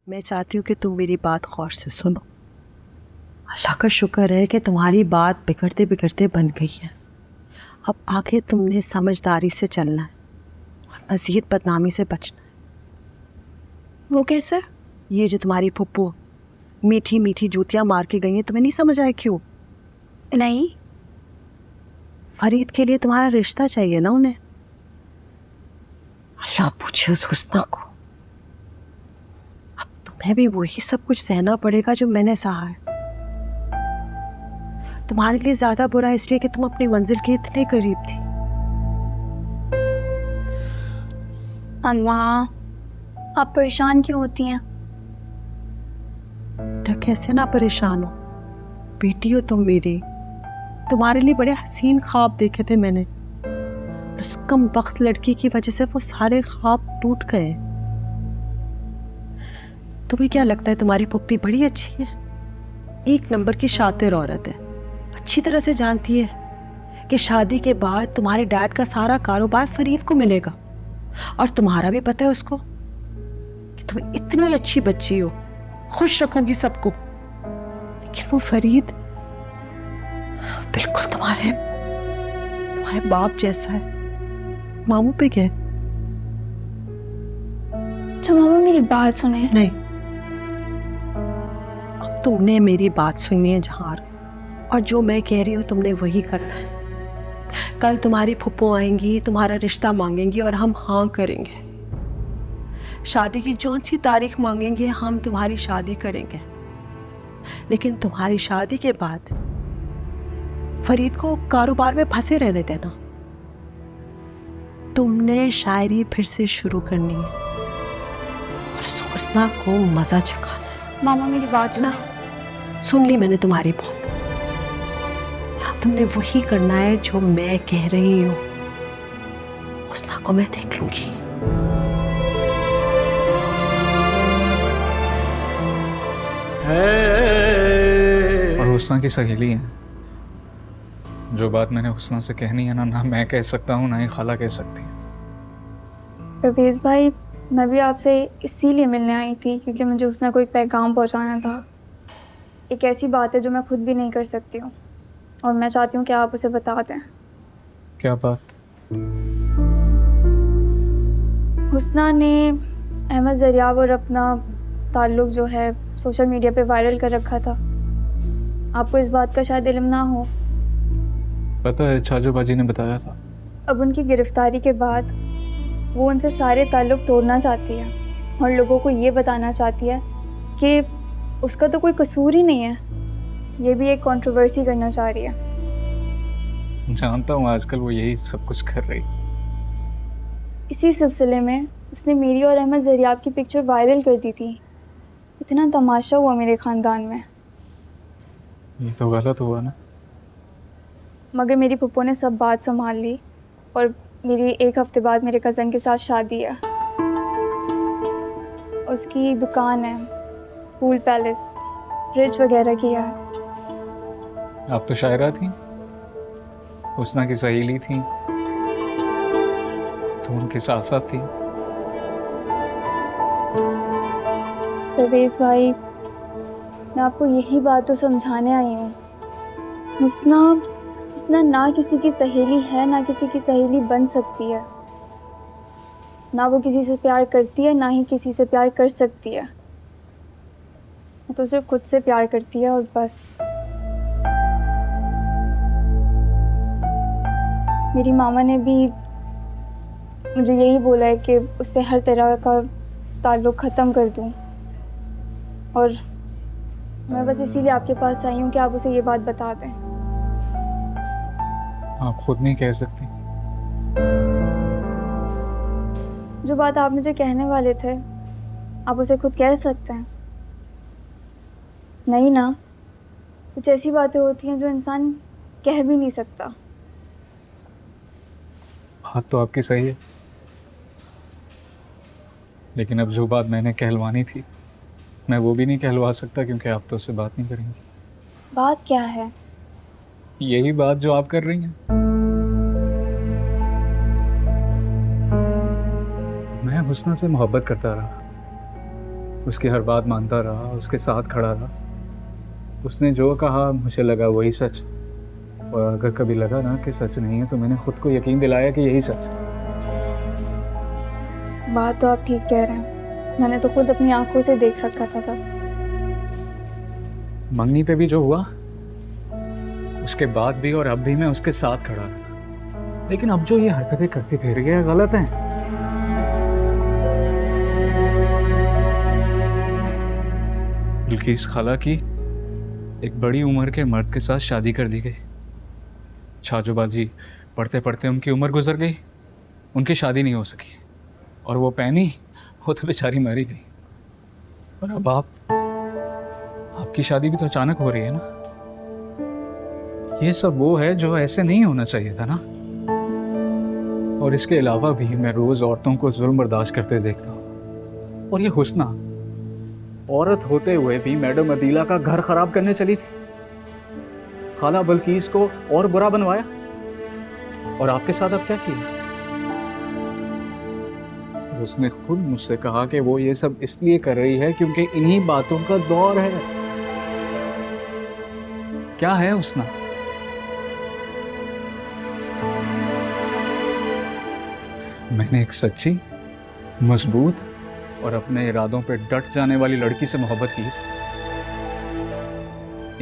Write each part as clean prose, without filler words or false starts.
मैं चाहती हूँ कि तुम मेरी बात गौर से सुनो। अल्लाह का शुक्र है कि तुम्हारी बात बिगड़ते बिगड़ते बन गई है। अब आगे तुमने समझदारी से चलना है और मज़ीद बदनामी से बचना है। वो कैसे? ये जो तुम्हारी फुप्पू मीठी मीठी जूतियाँ मार के गई हैं, तुम्हें नहीं समझ आए क्यों? नहीं। फरीद के लिए तुम्हारा रिश्ता चाहिए ना उन्हें। अल्लाह पूछे उस हुस्ना को, अब तुम्हें भी वही सब कुछ सहना पड़ेगा जो मैंने सहा है। तुम्हारे लिए ज्यादा बुरा इसलिए कि तुम अपनी मंजिल के इतने करीब थी। अम्मा, आप परेशान क्यों होती हैं? कैसे ना परेशान हो, बेटी हो तुम मेरी। तुम्हारे लिए बड़े हसीन ख्वाब देखे थे मैंने, उस कम बख्त लड़की की वजह से वो सारे ख्वाब टूट गए। तुम्हें क्या लगता है तुम्हारी पुप्पी बड़ी अच्छी है? एक नंबर की शातिर औरत है। अच्छी तरह से जानती है कि शादी के बाद तुम्हारे डैड का सारा कारोबार फरीद को मिलेगा, और तुम्हारा भी पता है उसको कि तुम इतनी अच्छी बच्ची हो, खुश रखोगी सबको। लेकिन वो फरीद बिल्कुल तुम्हारे बाप जैसा है। मामू पे क्या? अच्छा मामा, मेरी बात सुने। नहीं, अब तुमने मेरी बात सुननी है जहार, और जो मैं कह रही हूँ तुमने वही करना है। कल तुम्हारी फुप्पो आएंगी, तुम्हारा रिश्ता मांगेंगी और हम हाँ करेंगे। शादी की जौन सी तारीख मांगेंगे हम तुम्हारी शादी करेंगे। लेकिन तुम्हारी शादी के बाद फरीद को कारोबार में फंसे रहने देना। तुमने शायरी फिर से शुरू करनी है और उस हुस्ना को मजा चखाना है। मामा मेरी बात ना, सुन ली मैंने तुम्हारी बात। तुमने वही करना है जो मैं कह रही हूँ। हुस्ना को मैं देख लूंगी। और हुस्ना की सहेली है। जो बात मैंने हुस्ना से कहनी है ना मैं कह सकता हूँ, ना ही खाला कह सकती है। परवेज भाई, मैं भी आपसे इसीलिए मिलने आई थी क्योंकि मुझे हुस्ना को एक पैगाम पहुंचाना था। एक ऐसी बात है जो मैं खुद भी नहीं कर सकती हूँ, और मैं चाहती हूँ कि आप उसे बता दें। क्या बात? हुस्ना ने अहमद ज़रियाब और अपना ताल्लुक़ जो है सोशल मीडिया पे वायरल कर रखा था। आपको इस बात का शायद इल्म ना हो। पता है, छाजो बाजी ने बताया था। अब उनकी गिरफ्तारी के बाद वो उनसे सारे ताल्लुक़ तोड़ना चाहती है और लोगों को ये बताना चाहती है कि उसका तो कोई कसूर ही नहीं है। ये भी एक कंट्रोवर्सी करना चाह रही है। जानता हूँ, आजकल वो यही सब कुछ कर रही। इसी सिलसिले में उसने मेरी और अहमद ज़रियाब की पिक्चर वायरल कर दी थी। इतना तमाशा हुआ मेरे ख़ानदान में। ये तो गलत हुआ ना। मगर मेरी फुप्पो ने सब बात संभाल ली और मेरी एक हफ़्ते बाद मेरे कज़न के साथ शादी है। उसकी दुकान है, पूल पैलेस, फ्रिज वगैरह की है। आप तो शायरा थी, हुस्ना की सहेली थी, तो उनके साथ साथ थी। परवेज़ भाई, मैं आपको यही बात तो समझाने आई हूँ। हुस्ना ना किसी की सहेली है, ना किसी की सहेली बन सकती है। ना वो किसी से प्यार करती है, ना ही किसी से प्यार कर सकती है। वो तो सिर्फ खुद से प्यार करती है और बस। मेरी मामा ने भी मुझे यही बोला है कि उससे हर तरह का ताल्लुक़ ख़त्म कर दूँ, और मैं बस इसीलिए आपके पास आई हूँ कि आप उसे ये बात बता दें। आप खुद नहीं कह सकती। जो बात आप मुझे कहने वाले थे, आप उसे खुद कह सकते हैं। नहीं ना, कुछ ऐसी बातें होती हैं जो इंसान कह भी नहीं सकता। बात तो आपकी सही है, लेकिन अब जो बात मैंने कहलवानी थी मैं वो भी नहीं कहलवा सकता, क्योंकि आप तो उससे बात नहीं करेंगी। बात क्या है? यही बात जो आप कर रही हैं। मैं हुस्ना से मोहब्बत करता रहा, उसकी हर बात मानता रहा, उसके साथ खड़ा रहा। उसने जो कहा मुझे लगा वही सच, और अगर कभी लगा ना कि सच नहीं है तो मैंने खुद को यकीन दिलाया कि यही सच है। बात तो आप ठीक कह रहे हैं, मैंने तो खुद अपनी आंखों से देख रखा था सब। मंगनी पे भी जो हुआ, उसके बाद भी और अब भी मैं उसके साथ खड़ा रहा। लेकिन अब जो ये हरकतें करती फिर रही है गलत हैं। बिल्किस खाला की एक बड़ी उम्र के मर्द के साथ शादी कर दी गई। छाजोबाजी पढ़ते पढ़ते उनकी उम्र गुजर गई, उनकी शादी नहीं हो सकी, और वो पैनी, वो तो बेचारी मरी गई। और अब आपकी शादी भी तो अचानक हो रही है ना। ये सब वो है जो ऐसे नहीं होना चाहिए था ना। और इसके अलावा भी मैं रोज औरतों को जुल्म बर्दाश्त करते देखता हूँ। और ये हुस्ना औरत होते हुए भी मैडम अदीला का घर खराब करने चली थी, खाला बल्कीस को और बुरा बनवाया। और आपके साथ अब क्या किया? उसने खुद मुझसे कहा कि वो ये सब इसलिए कर रही है क्योंकि इन्हीं बातों का दौर है। क्या है हुस्ना? मैंने एक सच्ची, मजबूत और अपने इरादों पे डट जाने वाली लड़की से मोहब्बत की।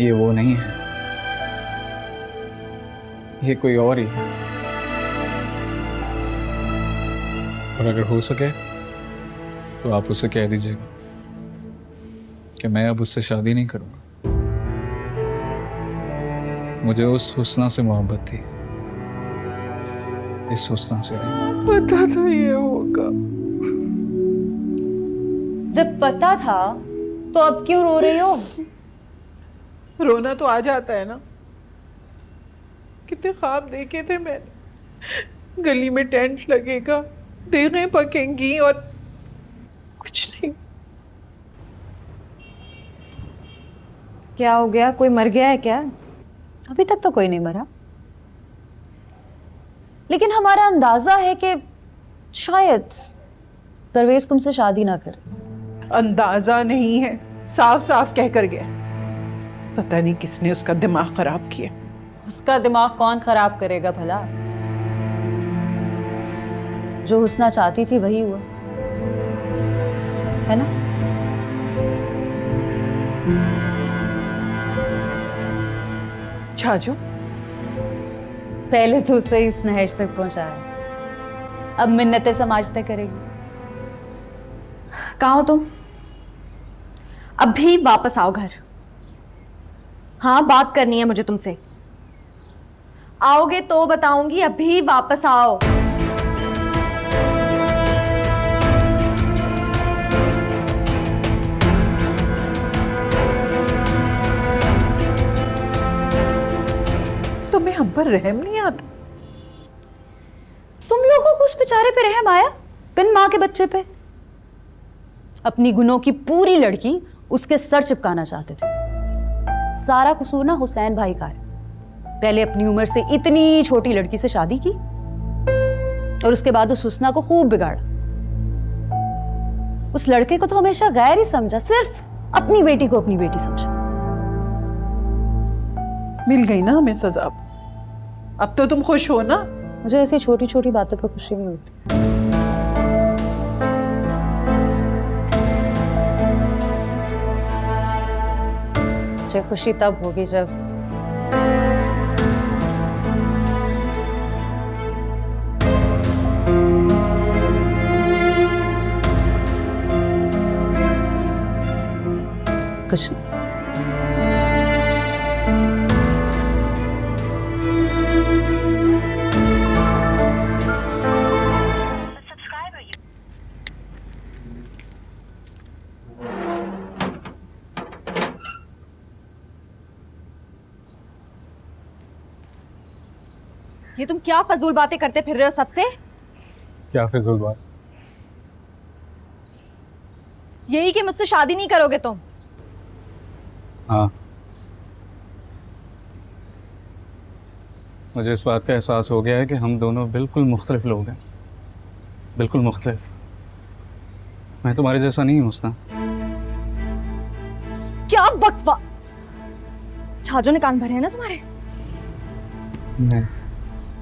ये वो नहीं है, ये कोई और ही है। और अगर हो सके तो आप उसे कह दीजिएगा कि मैं अब उससे शादी नहीं करूंगा। मुझे उस हुस्ना से मोहब्बत थी, इस हुस्ना से नहीं। पता था ये होगा। जब पता था तो अब क्यों रो रही हो? रोना तो आ जाता है ना। कितने ख्वाब देखे थे मैंने, गली में टेंट लगेगा, देगें पकेंगी और कुछ नहीं। क्या हो गया? कोई मर गया है क्या? अभी तक तो कोई नहीं मरा, लेकिन हमारा अंदाजा है कि शायद परवेज तुमसे शादी ना करे। अंदाजा नहीं है, साफ साफ कह कर गया। पता नहीं किसने उसका दिमाग खराब किया। उसका दिमाग कौन खराब करेगा भला? जो हुस्ना चाहती थी वही हुआ, है ना? छाजो, पहले तो उसे इस नहज तक पहुंचाया, अब मिन्नतें समाजते करेगी। कहाँ हो तुम? अभी वापस आओ घर। हाँ, बात करनी है मुझे तुमसे। आओगे तो बताऊंगी, अभी वापस आओ। तुम्हें हम पर रहम नहीं आता? तुम लोगों को उस बेचारे पे रहम आया, बिन माँ के बच्चे पे? अपनी गुनों की पूरी लड़की उसके सर चिपकाना चाहते थे। सारा कसूर ना हुसैन भाई का है। पहले अपनी उम्र से इतनी छोटी लड़की से शादी की और उसके बाद उस हुस्ना को खूब बिगाड़ा। उस लड़के को तो हमेशा गैर ही समझा, सिर्फ अपनी बेटी को अपनी बेटी समझा। मिल गई ना हमें सजा। अब तो तुम खुश हो ना? मुझे ऐसी छोटी छोटी बातों पर खुशी नहीं होती। मुझे खुशी तब होगी जब कुछ नहीं। ये तुम क्या फजूल बातें करते फिर रहे हो सबसे? क्या फिजूल बात? यही कि मुझसे शादी नहीं करोगे तुम? हाँ, मुझे इस बात का एहसास हो गया है कि हम दोनों बिल्कुल मुख्तलिफ लोग हैं, बिल्कुल मुख्तलिफ। मैं तुम्हारे जैसा नहीं हूँ हुस्ना, क्या बकवा। छाजो ने कान भरे हैं ना तुम्हारे? नहीं।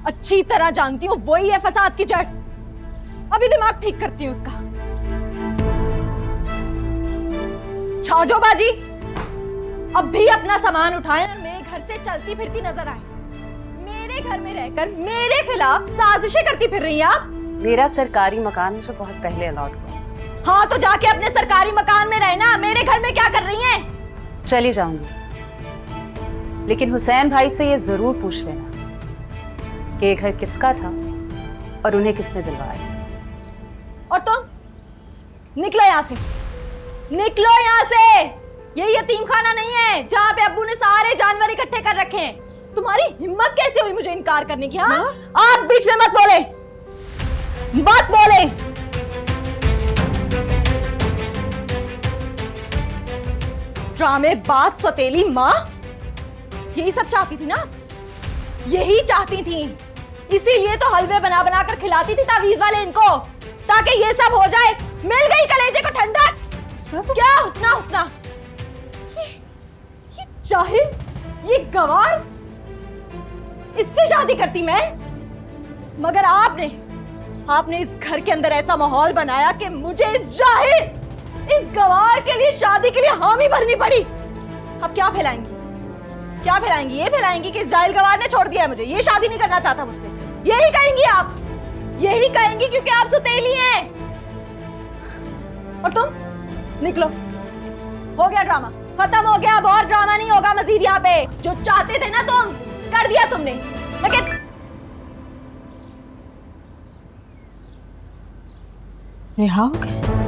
अच्छी तरह जानती हूँ, वही है फसाद की जड़। अभी दिमाग ठीक करती हूँ उसका। छाजो बाजी, अब भी अपना सामान उठाएं और मेरे घर से चलती फिरती नजर आए। मेरे घर में रहकर मेरे खिलाफ साजिशें करती फिर रही हैं आप। मेरा सरकारी मकान मुझे बहुत पहले अलॉट हुआ। हाँ तो जाके अपने सरकारी मकान में रहना, मेरे घर में क्या कर रही हैं? चली जाऊंगी, लेकिन हुसैन भाई से ये जरूर पूछ लेना कि ये घर किसका था और उन्हें किसने दिलवाया। और तुम निकलो यहाँ से, निकलो यहाँ से। ये यतीम खाना नहीं है जहाँ पे अब्बू ने सारे जानवर इकट्ठे कर रखे हैं। तुम्हारी हिम्मत कैसे हुई मुझे इनकार करने की? हाँ, आप बीच में मत बोले, मत बोले। ड्रामेबाज सौतेली माँ, यही सब चाहती थी ना? यही चाहती थी, इसीलिए तो हलवे बना बना कर खिलाती थी तावीज वाले इनको, ताकि ये सब हो जाए। मिल गई कलेजे को ठंडक। क्या हुस्ना हुस्ना, ये जाहिल, ये गवार, इससे शादी करती मैं। मगर आपने इस घर के अंदर ऐसा माहौल बनाया कि मुझे इस जाहिल, इस गवार के लिए शादी के लिए हामी भरनी पड़ी। अब क्या फैलाएंगी, क्या फैलाएंगी? ये फैलाएंगी कि इस जाहिल गवार ने छोड़ दिया है मुझे, ये शादी नहीं करना चाहता मुझसे। यही कहेंगी आप, यही कहेंगी क्योंकि आप सौतेली हैं। और तुम निकलो, हो गया ड्रामा, खत्म हो गया। अब और ड्रामा नहीं होगा मजीद यहाँ पे। जो चाहते थे ना तुम, कर दिया तुमने। लेकिन रिहा हो गए?